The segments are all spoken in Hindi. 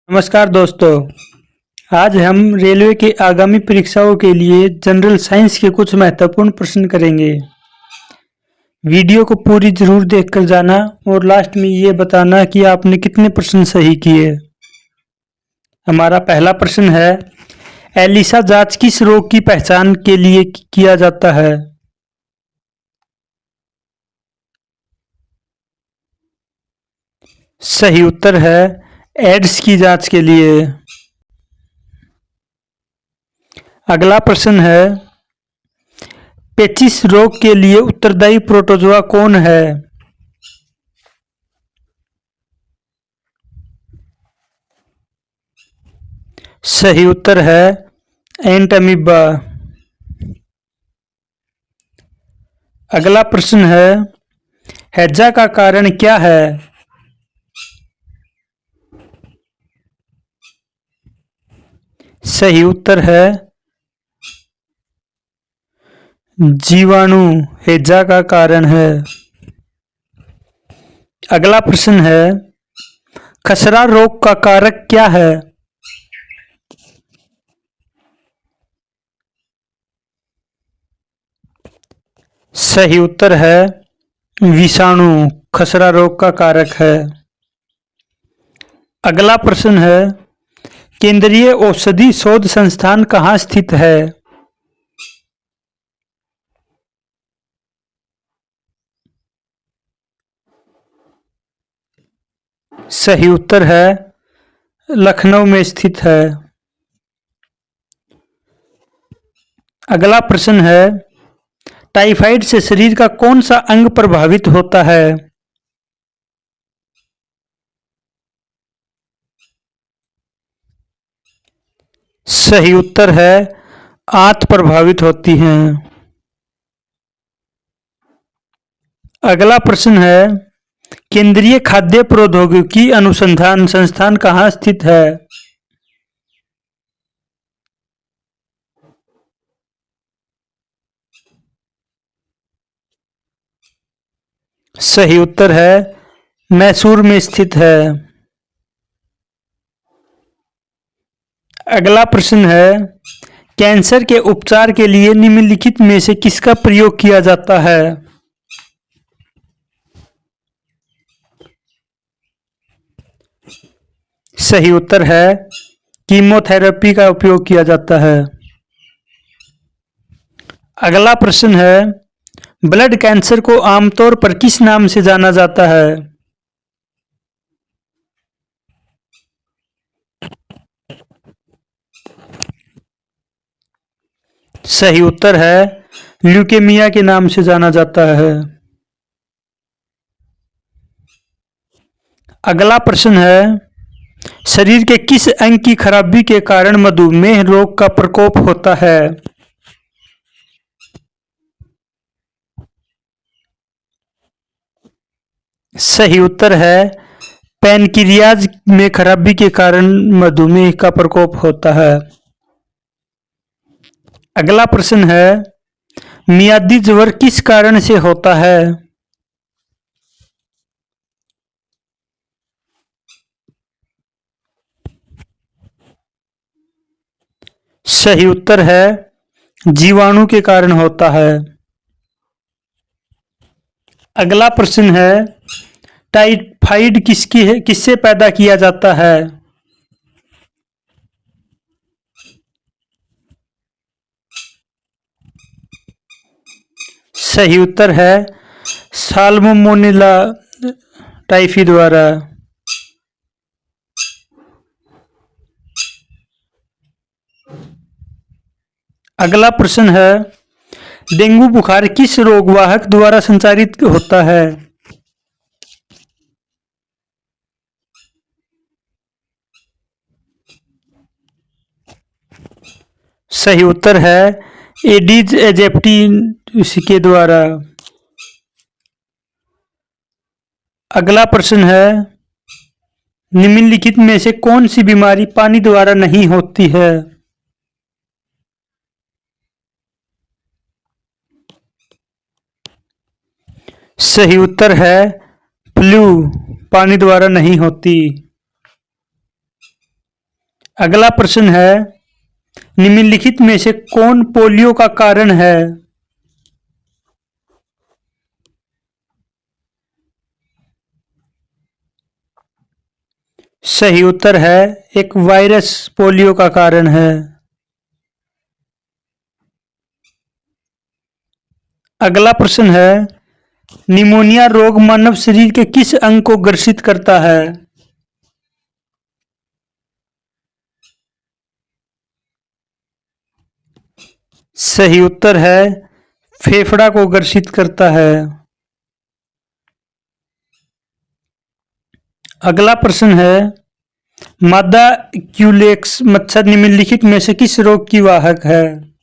नमस्कार दोस्तों। आज हम रेलवे की आगामी परीक्षाओं के लिए जनरल साइंस के कुछ महत्वपूर्ण प्रश्न करेंगे। वीडियो को पूरी जरूर देखकर जाना और लास्ट में ये बताना कि आपने कितने प्रश्न सही किए। हमारा पहला प्रश्न है, एलिसा जांच किस रोग की पहचान के लिए किया जाता है? सही उत्तर है एड्स की जांच के लिए। अगला प्रश्न है, पेचिश रोग के लिए उत्तरदायी प्रोटोजोआ कौन है? सही उत्तर है एंट अमीबा। अगला प्रश्न है, हैजा का कारण क्या है? सही उत्तर है जीवाणु हैजा का कारण है। अगला प्रश्न है, खसरा रोग का कारक क्या है? सही उत्तर है विषाणु खसरा रोग का कारक है। अगला प्रश्न है, केंद्रीय औषधि शोध संस्थान कहाँ स्थित है? सही उत्तर है लखनऊ में स्थित है। अगला प्रश्न है, टाइफाइड से शरीर का कौन सा अंग प्रभावित होता है? सही उत्तर है आंत प्रभावित होती हैं। अगला प्रश्न है, केंद्रीय खाद्य प्रौद्योगिकी अनुसंधान संस्थान कहाँ स्थित है? सही उत्तर है मैसूर में स्थित है। अगला प्रश्न है, कैंसर के उपचार के लिए निम्नलिखित में से किसका प्रयोग किया जाता है? सही उत्तर है कीमोथेरेपी का उपयोग किया जाता है। अगला प्रश्न है, ब्लड कैंसर को आमतौर पर किस नाम से जाना जाता है? सही उत्तर है ल्यूकेमिया के नाम से जाना जाता है। अगला प्रश्न है, शरीर के किस अंग की खराबी के कारण मधुमेह रोग का प्रकोप होता है? सही उत्तर है पैनक्रियाज में खराबी के कारण मधुमेह का प्रकोप होता है। अगला प्रश्न है, मियादी ज्वर किस कारण से होता है? सही उत्तर है जीवाणु के कारण होता है। अगला प्रश्न है, टाइफाइड किससे पैदा किया जाता है? सही उत्तर है साल्मोनेला टाइफी द्वारा। अगला प्रश्न है, डेंगू बुखार किस रोगवाहक द्वारा संचारित होता है? सही उत्तर है एडिज एजिप्टी के द्वारा। अगला प्रश्न है, निम्नलिखित में से कौन सी बीमारी पानी द्वारा नहीं होती है? सही उत्तर है फ्लू पानी द्वारा नहीं होती। अगला प्रश्न है, निम्नलिखित में से कौन पोलियो का कारण है? सही उत्तर है, एक वायरस पोलियो का कारण है। अगला प्रश्न है, निमोनिया रोग मानव शरीर के किस अंग को ग्रसित करता है? सही उत्तर है, फेफड़ा को ग्रसित करता है। अगला प्रश्न है, मादा क्यूलेक्स मच्छर निम्नलिखित में से किस रोग की वाहक है?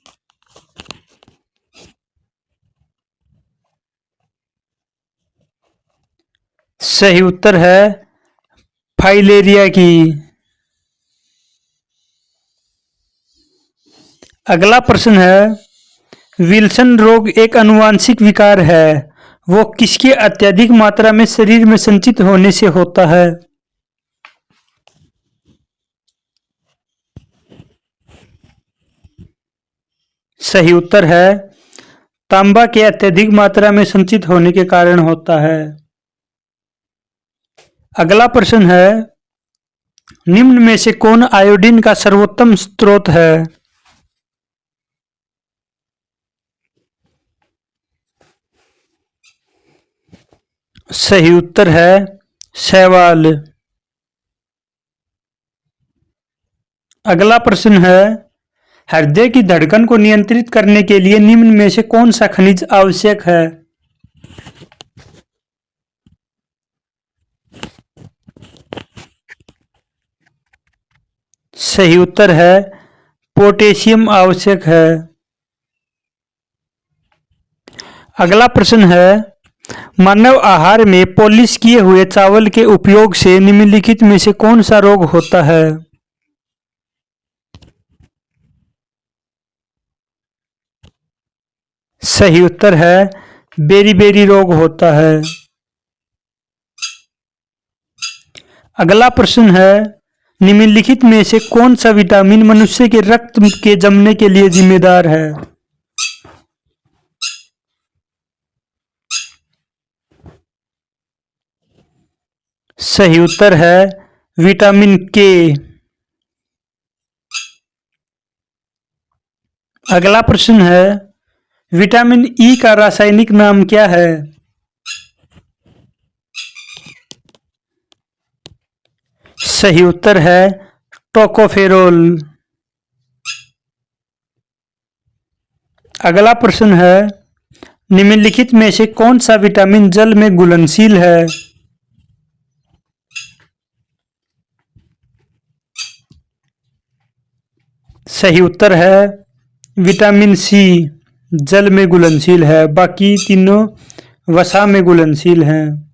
सही उत्तर है, फाइलेरिया की। अगला प्रश्न है, विल्सन रोग एक आनुवंशिक विकार है, वो किसके अत्यधिक मात्रा में शरीर में संचित होने से होता है? सही उत्तर है, तांबा के अत्यधिक मात्रा में संचित होने के कारण होता है। अगला प्रश्न है, निम्न में से कौन आयोडीन का सर्वोत्तम स्रोत है? सही उत्तर है, शैवाल। अगला प्रश्न है, हृदय की धड़कन को नियंत्रित करने के लिए निम्न में से कौन सा खनिज आवश्यक है? सही उत्तर है, पोटेशियम आवश्यक है। अगला प्रश्न है, मानव आहार में पॉलिश किए हुए चावल के उपयोग से निम्नलिखित में से कौन सा रोग होता है? सही उत्तर है, बेरी रोग होता है। अगला प्रश्न है, निम्नलिखित में से कौन सा विटामिन मनुष्य के रक्त के जमने के लिए जिम्मेदार है? सही उत्तर है, विटामिन के। अगला प्रश्न है, विटामिन ई का रासायनिक नाम क्या है? सही उत्तर है, टोकोफेरोल। अगला प्रश्न है, निम्नलिखित में से कौन सा विटामिन जल में घुलनशील है? सही उत्तर है, विटामिन सी जल में घुलनशील है, बाकी तीनों वसा में घुलनशील हैं।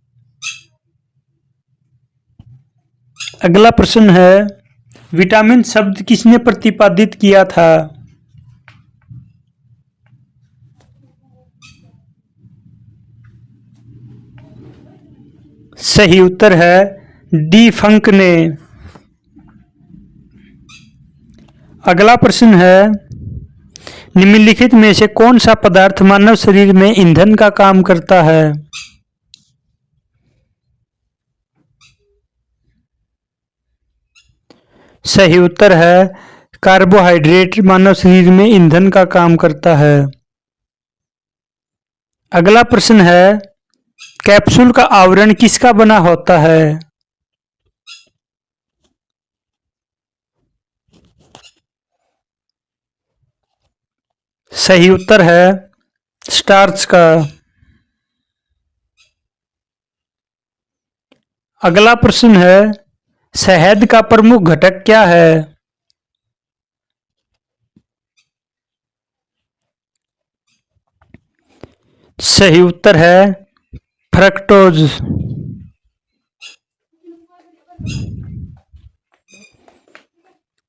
अगला प्रश्न है, विटामिन शब्द किसने प्रतिपादित किया था? सही उत्तर है, डी फंक ने। अगला प्रश्न है, निम्नलिखित में से कौन सा पदार्थ मानव शरीर में ईंधन का काम करता है? सही उत्तर है, कार्बोहाइड्रेट मानव शरीर में ईंधन का काम करता है। अगला प्रश्न है, कैप्सूल का आवरण किसका बना होता है? सही उत्तर है, स्टार्च का। अगला प्रश्न है, शहद का प्रमुख घटक क्या है? सही उत्तर है, फ्रक्टोज।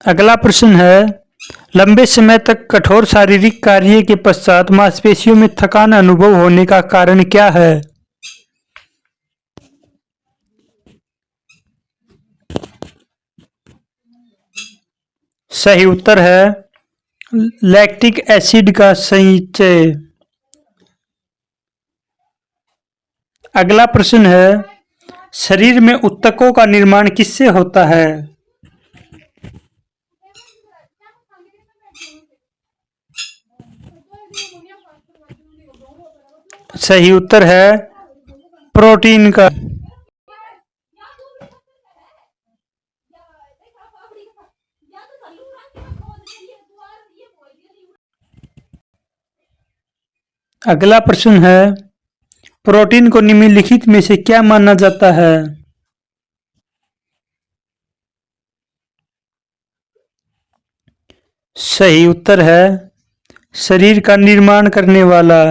अगला प्रश्न है, लंबे समय तक कठोर शारीरिक कार्य के पश्चात मांसपेशियों में थकान अनुभव होने का कारण क्या है? सही उत्तर है लैक्टिक एसिड का संचय। अगला प्रश्न है शरीर में ऊतकों का निर्माण किससे होता है? सही उत्तर है प्रोटीन का। अगला प्रश्न है प्रोटीन को निम्नलिखित में से क्या माना जाता है? सही उत्तर है शरीर का निर्माण करने वाला।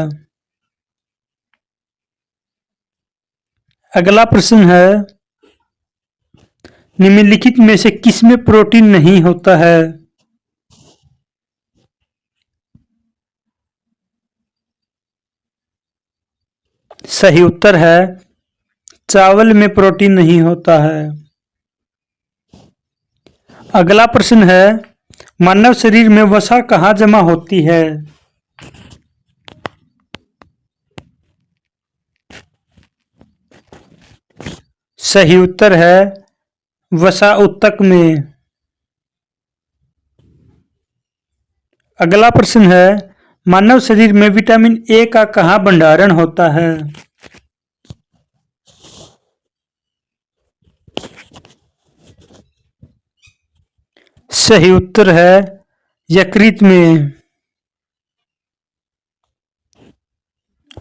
अगला प्रश्न है निम्नलिखित में से किसमें प्रोटीन नहीं होता है? सही उत्तर है चावल में प्रोटीन नहीं होता है। अगला प्रश्न है मानव शरीर में वसा कहाँ जमा होती है? सही उत्तर है वसा ऊतक में। अगला प्रश्न है मानव शरीर में विटामिन ए का कहाँ भंडारण होता है? सही उत्तर है यकृत में।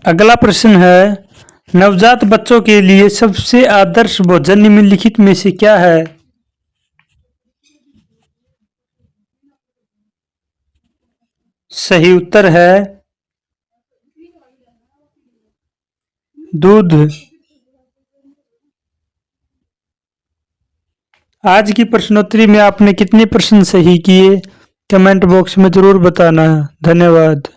अगला प्रश्न है नवजात बच्चों के लिए सबसे आदर्श भोजन निम्नलिखित में से क्या है? सही उत्तर है दूध। आज की प्रश्नोत्तरी में आपने कितने प्रश्न सही किए कमेंट बॉक्स में जरूर बताना। धन्यवाद।